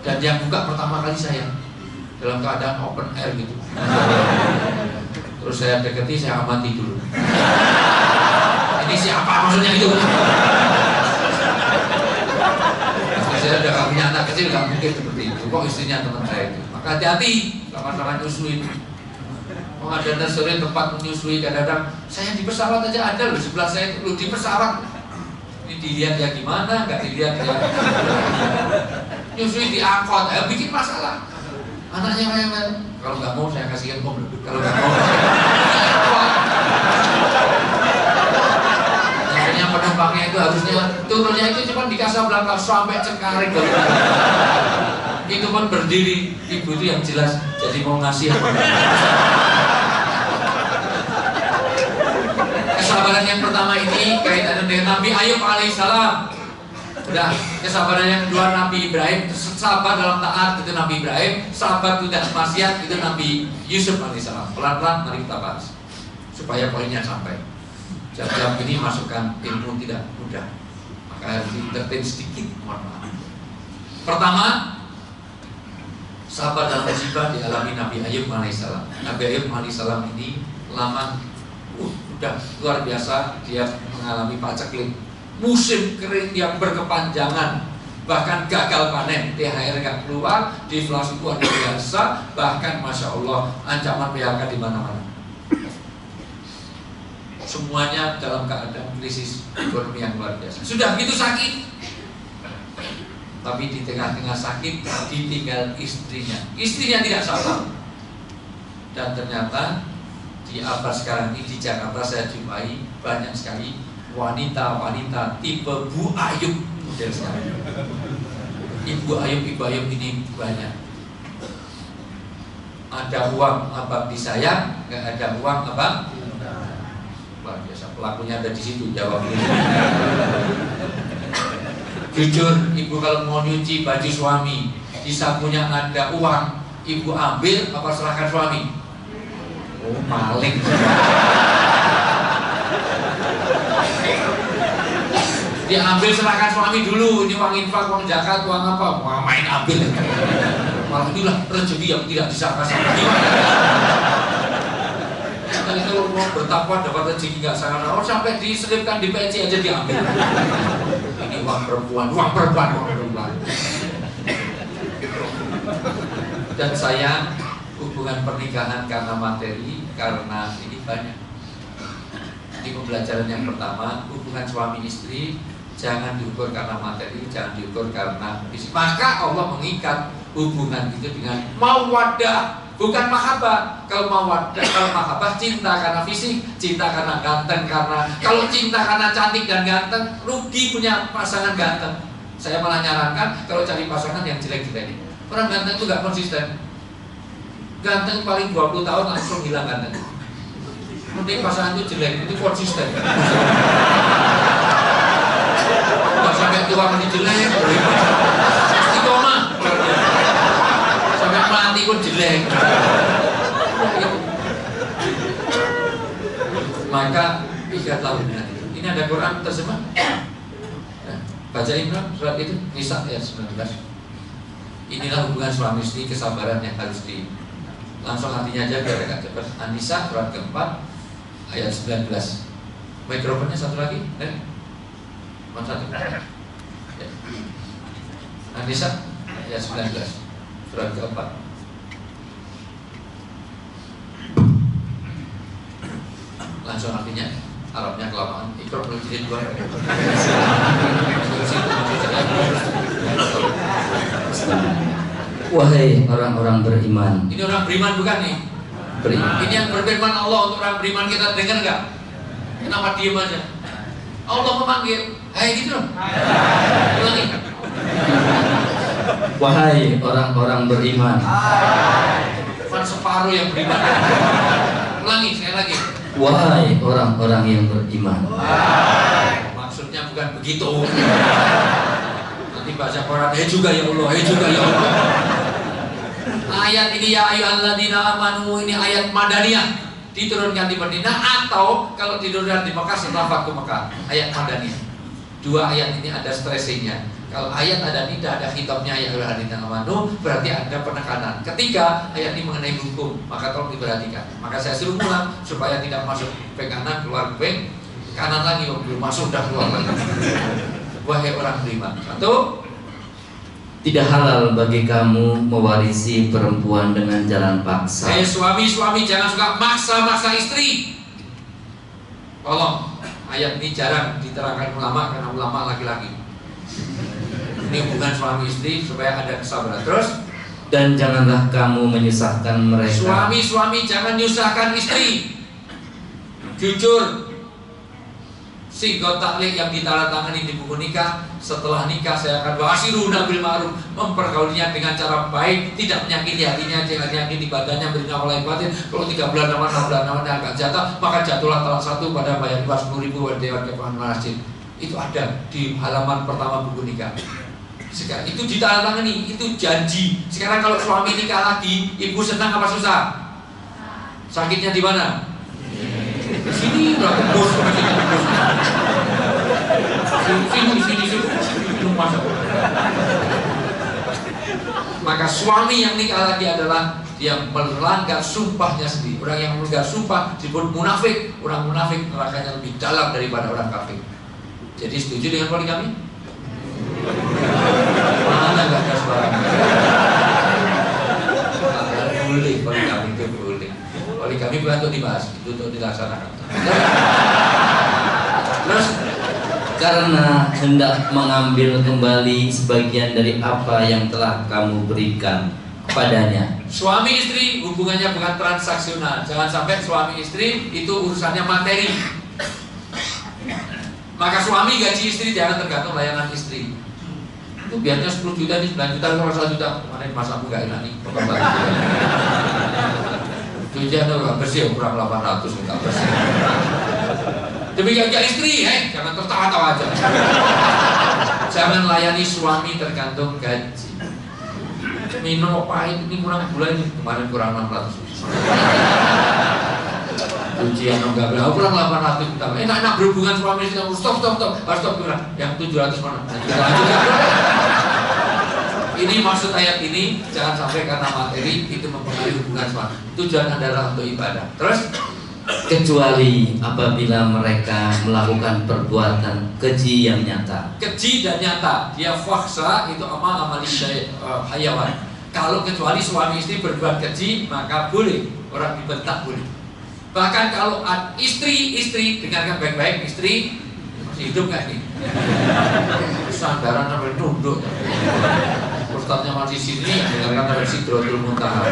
Dan yang buka pertama kali saya, dalam keadaan open air gitu. Terus saya deketi, saya amati dulu. Ini siapa maksudnya itu? Saya udah gak punya anak kecil, gak mungkin seperti itu. Kok istrinya teman saya itu? Maka hati-hati, sama-sama nyusuin. Ada nursery tempat menyusui, kadang-kadang saya di pesawat aja ada loh, sebelah saya itu di pesawat. Ini dilihat ya gimana, nggak dilihat ya. Nyusui di angkot, bikin masalah. Anaknya rewel. Kalau nggak mau saya kasihkan om. Kalau nggak mau, akhirnya penumpangnya itu harusnya turunnya itu cuma di Casablanca sampai Cengkareng. Itu pun berdiri, ibu itu yang jelas jadi mau ngasih apa. Kesabaran yang pertama ini kaitannya dengan Nabi Ayub alaihissalam. Udah, kesabaran yang kedua Nabi Ibrahim, sabar dalam taat itu Nabi Ibrahim, sabar tidak maksiat itu Nabi Yusuf alaihissalam. Pelan-pelan mari kita bahas supaya poinnya sampai. Jam-jam ini masukkan ilmu tidak mudah, maka harus ditertin sedikit, mohon maaf. Pertama, sabar dalam musibah dialami Nabi Ayub alaihissalam. Nabi Ayub alaihissalam ini lama, udah luar biasa, dia mengalami paceklik, musim kering yang berkepanjangan, bahkan gagal panen, THR nggak keluar, deflasi luar biasa, bahkan masya Allah ancaman PHK di mana-mana. Semuanya dalam keadaan krisis ekonomi yang luar biasa. Sudah gitu sakit, tapi di tengah-tengah sakit ditinggal istrinya. Istrinya tidak sabar. Dan ternyata di abad sekarang ini di Jakarta saya jumpai banyak sekali wanita-wanita tipe Bu Ayub model sekarang. Ibu Ayub ini banyak. Ada uang abang disayang, nggak ada uang abang. Luar biasa, pelakunya ada di situ, jawab dulu. Jujur, ibu kalau mau nyuci baju suami, di sakunya ada uang, ibu ambil apa serahkan suami? Oh, maling. Diambil serahkan suami dulu, ini uang infak, uang zakat, uang apa? Wah, main ambil. Malah inilah rezeki yang tidak disangka-sangka. Tadi kalau mau bertakwa dapat rezeki nggak sangka, sampai diselipkan di peci aja diambil. Ini uang perempuan. Dan saya hubungan pernikahan karena materi, karena ini banyak. Di pembelajaran yang pertama, hubungan suami istri jangan diukur karena materi, jangan diukur karena fisik. Maka Allah mengikat hubungan itu dengan mawaddah, bukan mahabbah. Kalau mawaddah, kalau mahabbah cinta karena fisik, cinta karena ganteng, karena kalau cinta karena cantik dan ganteng, rugi punya pasangan ganteng. Saya malah nyarankan kalau cari pasangan yang jelek-jelek. Orang ganteng itu gak konsisten. Ganteng paling 20 tahun langsung hilang ganteng. Mending pasangan itu jelek, itu konsisten. Gak sampai tua mati jelek, istiqomah. Sampai mati pun jelek. Maka 3 tahun ini ada Quran terjemah. Baca Imran surat itu Nisa ayat 19. Inilah hubungan suami istri, kesabaran yang harus di langsung artinya aja biar agak cepat. An-Nisa surat keempat ayat 19. Mikrofonnya satu lagi, mana satu? Ya. An-Nisa ayat 19 surat keempat. Langsung artinya, Arabnya kelamaan. Ikro belum jadi dua. Wahai orang-orang beriman. Ini orang beriman bukan nih? beriman. Ini yang berfirman Allah untuk orang beriman, kita dengar nggak? Kenapa diem aja? Allah memanggil, hai gitu loh. Ulangi. Wahai orang-orang beriman. Cuma separuh yang beriman. Ulangi sekali lagi. Wahai orang-orang yang beriman. Maksudnya bukan begitu. Nanti baca Quran, hei juga ya Allah, hei juga ya Allah. Ayat ini ya ayyuhalladzina amanu, ini ayat Madaniyah, diturunkan di Madinah, atau kalau diturunkan di Mekah setelah Fathu Mekah. Ayat Madaniyah. Dua ayat ini ada stressingnya. Kalau ayat ada nidah, ada khitabnya ya ayyuhalladzina amanu, berarti ada penekanan. Ketika ayat ini mengenai hukum, maka tolong diperhatikan. Maka saya suruh pulang supaya tidak masuk kuping kanan, keluar kuping kanan lagi, belum masuk udah keluar lagi. Wahai orang beriman. Satu, Tidak halal bagi kamu mewarisi perempuan dengan jalan paksa. suami-suami jangan suka maksa-maksa istri. Tolong, ayat ini jarang diterangkan ulama karena ulama laki-laki. Ini hubungan suami istri supaya ada kesabaran. Terus, Dan janganlah kamu menyusahkan mereka. suami-suami jangan nyusahkan istri. Jujur. Sigot taklid yang ditandatangani di buku nikah, setelah nikah saya akan wasiruhunna bil ma'ruf, mempergaulinya dengan cara baik, tidak menyakiti hatinya, jangan menyakiti badannya, beri nafkah batin. Kalau 3 bulan aman, 6 bulan aman agak jatuh, maka jatuhlah talak 1 pada bayar 10.000 dewan kepahan masjid. Itu ada di halaman pertama buku nikah. Sekarang itu ditandatangani, itu janji. Sekarang kalau suami nikah lagi, ibu senang apa susah? Sakitnya di mana? Di sini lah, bos, sini masuk. Maka suami yang nikah lagi adalah yang melanggar sumpahnya sendiri. Orang yang melanggar sumpah disebut munafik. Orang munafik nerakanya lebih dalam daripada orang kafir. Jadi setuju dengan poligami? Mana nggak ada suara? Boleh poligami itu boleh. Poligami bukan untuk dibahas, itu untuk dilaksanakan. Terus karena hendak mengambil kembali sebagian dari apa yang telah kamu berikan kepadanya. Suami istri hubungannya bukan transaksional. Jangan sampai suami istri itu urusannya materi. Maka suami gaji istri jangan tergantung layanan istri. Itu biarnya 10 juta nih, 9 juta, 1 juta. Kemarin mas aku gak enak nih, cucian gak bersih, kurang 800 gak bersih. Demikian juga istri, jangan tertawa-tawa aja. Jangan layani suami tergantung gaji. Minum pahit ini kurang gula ini, kemarin kurang 600. Cucian enggak berapa, kurang 800 juta. Enak-enak berhubungan suami istri, stop, harus stop kurang. Yang 700 mana? Ini maksud ayat ini, jangan sampai karena materi itu mempengaruhi hubungan suami. Tujuan adalah untuk ibadah. Terus, kecuali apabila mereka melakukan perbuatan keji yang nyata. Keji dan nyata, dia faksa itu amal hayawan. Kalau kecuali suami istri berbuat keji, maka boleh orang dibentak boleh. Bahkan kalau istri dengarkan baik-baik, istri masih hidup nggak nih? Sandaran sampai nunduk. Ustadznya masih sini, dengarkan sampai Sidratul Muntaha.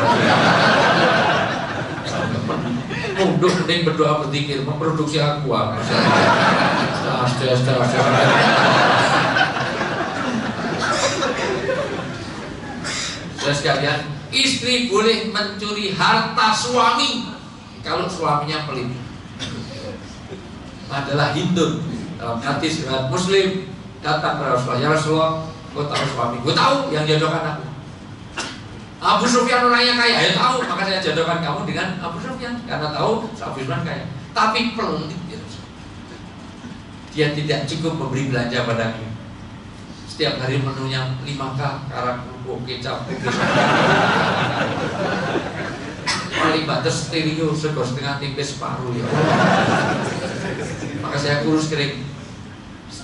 Nunduk penting berdoa berzikir, memproduksi aqua. Saudara sekalian, istri boleh mencuri harta suami kalau suaminya pelit. Adalah hindun. Dalam hadis riwayat Muslim, datang ke Rasulullah, ya Rasulullah, gue tahu suami, gue tahu yang jodohkan aku. Abu Sufyan orangnya kaya, ya tahu, maka saya jodohkan kamu dengan Abu Sufyan karena tahu Abu Sufyan kaya. Tapi pelit, dia tidak cukup memberi belanja padaku. Setiap hari menunya 5K, karak kerupuk, kecap, paling batas stereo sego setengah tipis separuh ya. Maka saya kurus kering.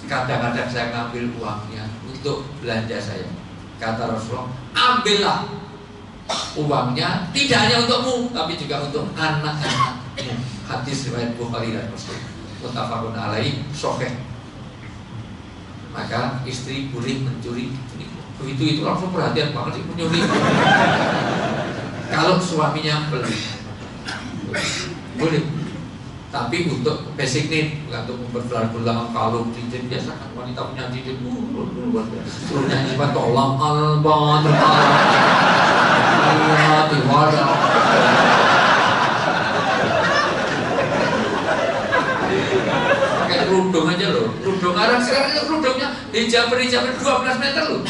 Kadang-kadang saya ngambil uangnya untuk belanja saya. Kata Rasulullah, ambillah uangnya tidak hanya untukmu, tapi juga untuk anak-anakmu. Hadis riwayat Bukhari dan Muslim. Muttafaqun alaih, sahih. Maka istri boleh mencuri. Begitu itu langsung perhatian banget sih menyuri. Kalau suaminya pelit. boleh. Tapi untuk basic need, untuk memperbelang kalung cincin biasa kan wanita punya cincin, suruh nyanyi apa tolong alban, tiwara. Pakai kerudung aja loh, kerudung arang sekarang itu kerudungnya hijab 12 meter loh.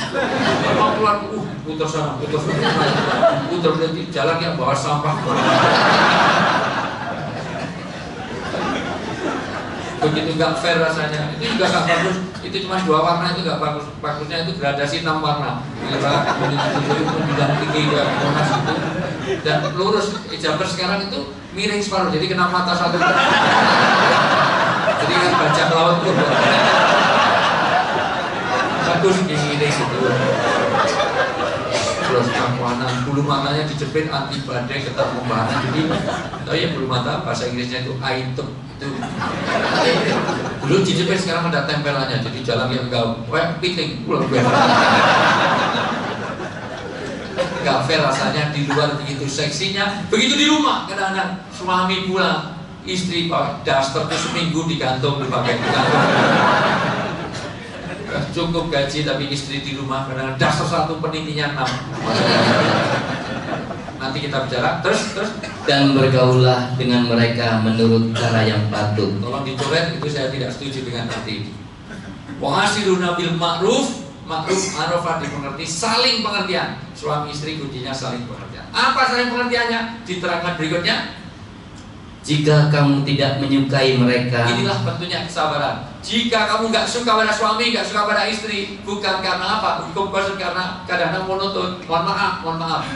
Mau keluar, putar sana, putar berarti jalan yang bawa sampah. Begitu nggak fair rasanya, itu juga nggak bagus. Itu cuma 2 warna, itu nggak bagus. Bagusnya itu gradasi 6 warna. Merah, kuning, biru, bidang tinggi, monas itu. Dan lurus. Hijabers sekarang itu miring separuh, jadi kena mata satu. Jadi kan bajak laut tuh. Bagus miring gitu. Terus kakuanan, bulu matanya dijepit anti badai, ketar pembahanan. Jadi, tahu ya bulu mata bahasa Inggrisnya itu item. Dulu dijepit, sekarang ada tempelannya, jadi jalan yang enggak piting pulang nggak fair rasanya. Di luar begitu seksinya, begitu di rumah kadang-kadang suami pulang, istri pakai daster itu seminggu digantung, dipakai digantung. Cukup gaji tapi istri di rumah kadang-kadang daster 1 penitinya 6. Nanti kita bicara terus dan bergaullah dengan mereka menurut cara yang patut. Tolong dicoret, itu saya tidak setuju dengan arti ini. Wa'ashiruna bil ma'ruf, ma'rufah dimengerti, saling pengertian. Suami istri kuncinya saling pengertian. Apa saling pengertiannya? Diterangkan berikutnya. Jika kamu tidak menyukai mereka, inilah bentuknya kesabaran. Jika kamu nggak suka pada suami, nggak suka pada istri, bukan karena apa? Hukum kosan karena kadang-kadang monoton. Mohon maaf.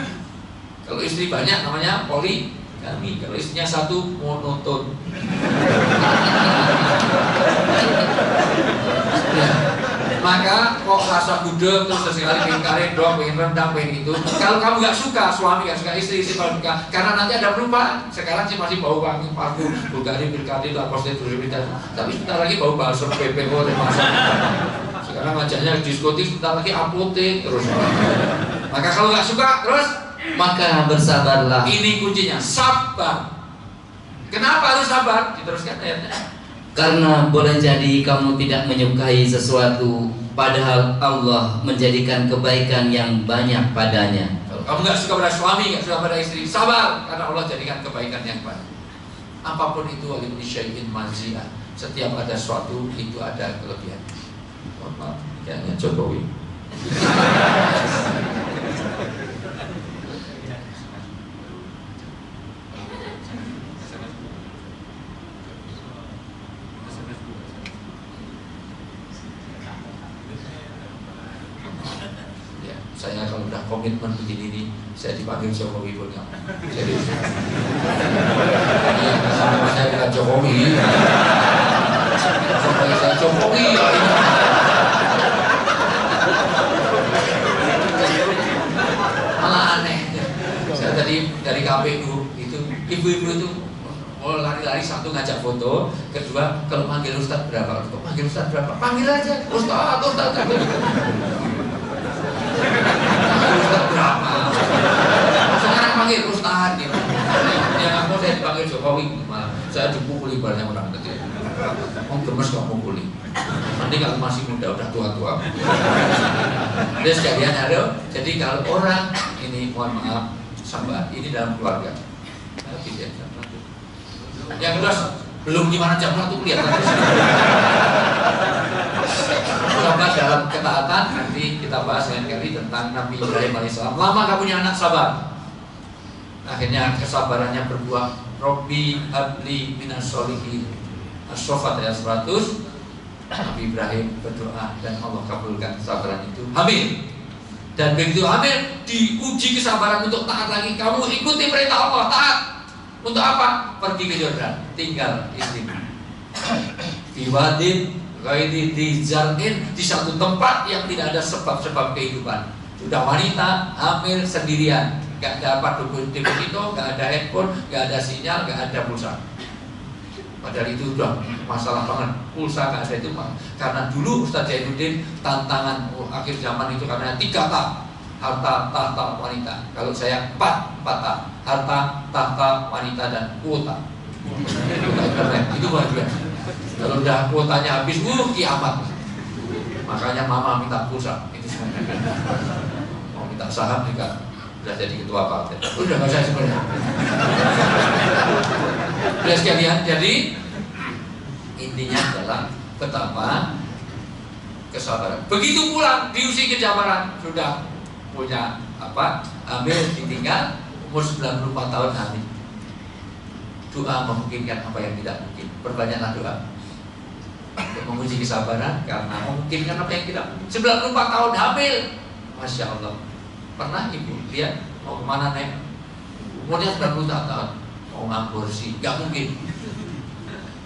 Kalau istri banyak namanya poligami. Kalau istrinya 1 monoton. Ya. Maka kok rasa gudeg terus sesekali pengen karet dong, pengen rendang, pengen itu. Kalau kamu nggak suka, suami nggak suka, istri paling suka. Karena nanti ada perubahan. Sekarang sih masih bau wangi parfum, Bulgari, Bilkadi, Lacoste, Durivitas. Tapi sebentar lagi bau balsam, PPO, masuk. Sekarang ngajaknya diskotik, sebentar lagi apotek terus. Maka kalau nggak suka terus, maka bersabarlah. Ini kuncinya, sabar. Kenapa harus sabar? Diteruskan ayatnya. Karena boleh jadi kamu tidak menyukai sesuatu, padahal Allah menjadikan kebaikan yang banyak padanya. Kalau kamu nggak suka pada suami, nggak suka pada istri, sabar, karena Allah jadikan kebaikan yang banyak. Apapun itu, walimni syai'in manzi'ah. Setiap ada sesuatu itu ada kelebihan. Mohon maaf, kayaknya Jokowi. Saya kalau udah komitmen begini nih, saya dipanggil Jokowi pun nggak mau. Serius. Sama saya bukan Jokowi. Sampai saya Jokowi. Malah aneh. Saya tadi dari KPU itu, ibu-ibu itu lari-lari, satu ngajak foto, kedua kalau panggil Ustadz berapa? Panggil Ustadz berapa? Panggil aja Ustadz. Ustadz berapa? Sekarang panggil Ustadz gitu. Yang aku saya dipanggil Jokowi, malah saya dipukuli banyak orang tadi. Mau gemes kok pukuli. Nanti kalau masih muda udah tua-tua. Dia sekalian ada. Jadi kalau orang ini mohon maaf, sabar, ini dalam keluarga. Yang jelas belum gimana jam 1 kelihatan. Sabar dalam ketaatan, nanti kita bahas lain kali tentang Nabi Ibrahim alaihissalam. Lama gak punya anak, sabar. Akhirnya kesabarannya berbuah. Robbi habli minas sholihin. As-Sofat ayat 100. Nabi Ibrahim berdoa dan Allah kabulkan kesabaran itu. Hamil. Dan begitu hamil, diuji kesabaran untuk taat lagi. Kamu ikuti perintah Allah, taat. Untuk apa? Pergi ke Yordan, tinggal istrimu. Diwadin di Zar'in, di satu tempat yang tidak ada sebab-sebab kehidupan. Sudah wanita hamil sendirian, gak dapat deposito, gak ada handphone, gak ada sinyal, gak ada pulsa. Padahal itu udah masalah banget. Pulsa gak ada itu, karena dulu Ustaz Zainuddin tantangan akhir zaman itu karena 3 tahap harta, tahta, wanita. Kalau saya 4 patah, harta, tahta, wanita, dan kuota. Kuota internet itu luar biasa. Kalau udah kuotanya habis, kiamat. Makanya mama minta pulsa. Itu mau minta saham juga udah jadi ketua partai. Udah nggak saya sebenarnya. Sudah sekalian, jadi intinya adalah betapa kesabaran. Begitu pulang diuji kejabaran, sudah punya hamil ditinggal, umur 94 tahun hamil. Doa memungkinkan apa yang tidak mungkin. Perbanyaklah doa untuk menguji kesabaran, karena memungkinkan apa yang tidak mungkin. 94 tahun hamil, Masya Allah. Pernah ibu lihat mau kemana nek? Umurnya 90 tahun, mau ngaborsi, gak mungkin.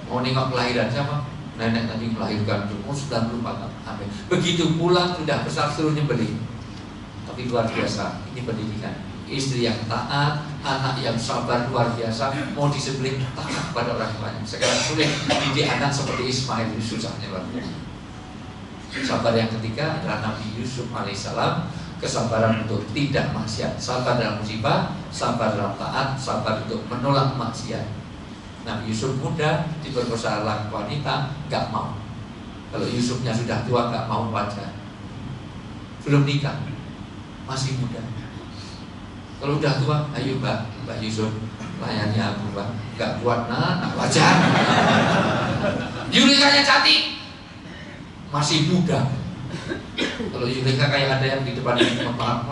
Mau nengok kelahiran siapa? Nenek tadi melahirkan umur 94 tahun hamil. Begitu pulang sudah besar, suruh nyembelih. Tapi luar biasa, ini pendidikan. Istri yang taat, anak yang sabar luar biasa, mau disembelih taat pada orang tuanya. Sekarang sulit didik anak seperti Ismail, itu susahnya luar biasa. Sabar yang ketiga adalah Nabi Yusuf alaihissalam, kesabaran untuk tidak maksiat, sabar dalam musibah, sabar dalam taat, sabar untuk menolak maksiat. Nabi Yusuf muda diperkosa wanita, gak mau. Kalau Yusufnya sudah tua gak mau pacaran, belum nikah, masih muda. Kalau udah tua, ayo Mbak Yusuf, layani aku Mbak. Gak kuat nak wajar. Yulekanya cantik, masih muda. Kalau Yuleka kayak ada yang di depan ini, maaf.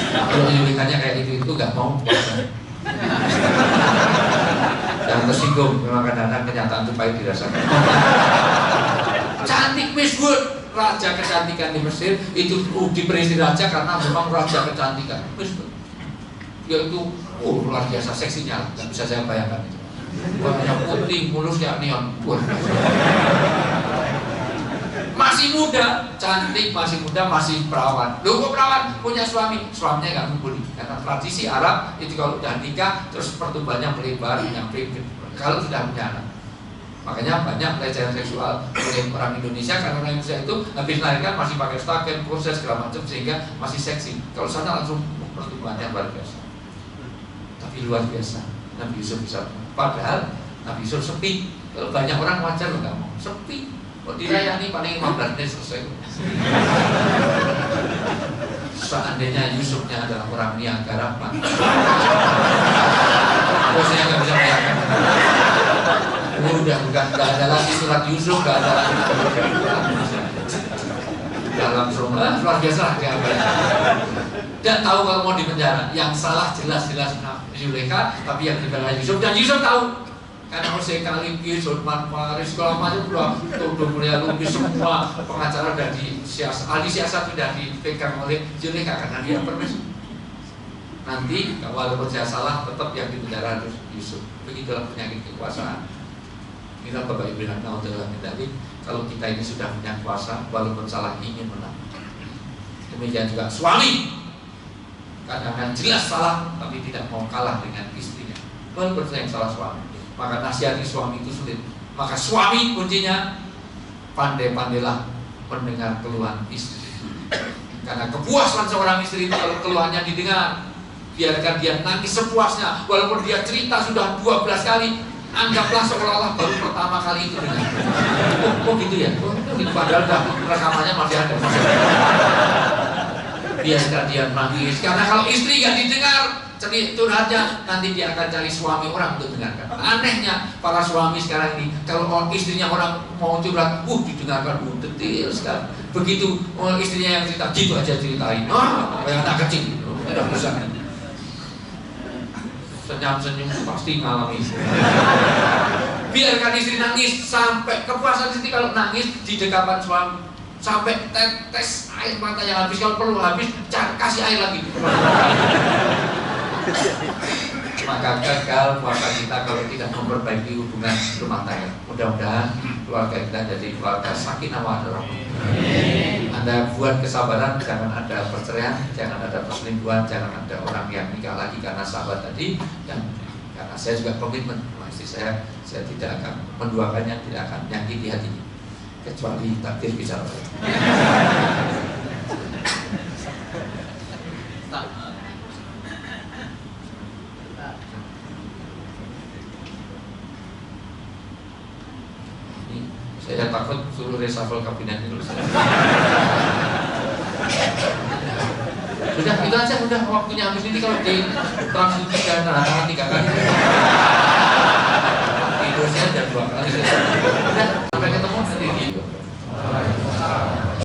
Kalau Yulekanya kayak itu gak mau wajar. Yang tersinggung, memang kadang-kadang kenyataan itu pahit dirasakan. Cantik Miss Wood, raja kecantikan di Mesir itu diperisi raja karena memang raja kecantikan. Miss Wood, dia itu luar biasa seksinya, nggak bisa saya bayangkan itu. Warnanya putih, mulus kayak neon. Masih muda, cantik, masih muda, masih perawan. Loh kok perawan? Punya suami, suaminya nggak ngumpuli. Karena tradisi Arab itu kalau udah nikah terus pertumbuhannya melebar, nyampe kalau sudah punya anak. Makanya banyak pelecehan seksual oleh orang Indonesia karena orang Indonesia itu habis melahirkan masih pakai stocking, kursus segala macam sehingga masih seksi. Kalau sana langsung pertumbuhannya luar biasa. Tapi luar biasa Nabi Yusuf bisa. Padahal Nabi Yusuf sepi. Kalau banyak orang wajar lo nggak mau sepi. Kok dirayani paling 15 menit selesai. Seandainya Yusufnya adalah orang Niagara, Pak. Saya nggak bisa bayangkan. Udah nggak ada lagi surat Yusuf, nggak ada lagi. Dalam surga luar biasa kayak apa? Dan tahu kalau mau di penjara, yang salah jelas-jelas Yuleka, tapi yang dibela Yusuf, dan Yusuf tahu. Karena Hosea Kaliki, Sulman Faris, segala macam udah mulai lupis semua pengacara dan ahli siasat sudah dipegang oleh Yuleka karena dia permis. Nanti walaupun saya salah, tetap yang di penjara harus Yusuf. Begitulah penyakit kekuasaan. Inilah Bapak Ibu yang telah menjadi. Kalau kita ini sudah punya kuasa, walaupun salah ingin menang. Demikian juga suami, kadang-kadang jelas salah, tapi tidak mau kalah dengan istrinya. Walaupun saya yang salah suami. Maka nasihati suami itu sulit. Maka suami kuncinya pandai-pandailah mendengar keluhan istri. Karena kepuasan seorang istri itu kalau keluhannya didengar, biarkan dia nangis sepuasnya. Walaupun dia cerita sudah 12 kali, anggaplah seolah-olah baru pertama kali itu dengar. Oh gitu ya? Padahal rekamannya masih ada. Biarkan dia nangis. Karena kalau istri gak didengar curhatnya, nanti dia akan cari suami orang untuk dengarkan. Anehnya para suami sekarang ini, kalau istrinya orang mau curhat, didengarkan, detail sekali. Begitu istrinya yang cerita, gitu aja ceritain. Kayak anak kecil, tidak bisa. Senyum-senyum pasti ngalami. Biarkan istri nangis sampai kepuasan istri kalau nangis di dekapan suami. Sampai tetes air mata yang habis, kalau perlu habis, kasih air lagi. Maka gagal puasa kita kalau tidak memperbaiki hubungan rumah tangga. Mudah-mudahan keluarga kita jadi keluarga sakinah mawaddah. Anda buat kesabaran, jangan ada perceraian, jangan ada perselingkuhan, jangan ada orang yang nikah lagi karena sahabat tadi. Dan karena saya juga komitmen sama istri saya tidak akan menduakannya, tidak akan menyakiti hatinya kecuali takdir bicara. Saya takut suruh reshuffle kabinet dulu. Sudah itu aja, udah waktunya habis ini kalau di transisi dan 3 kali.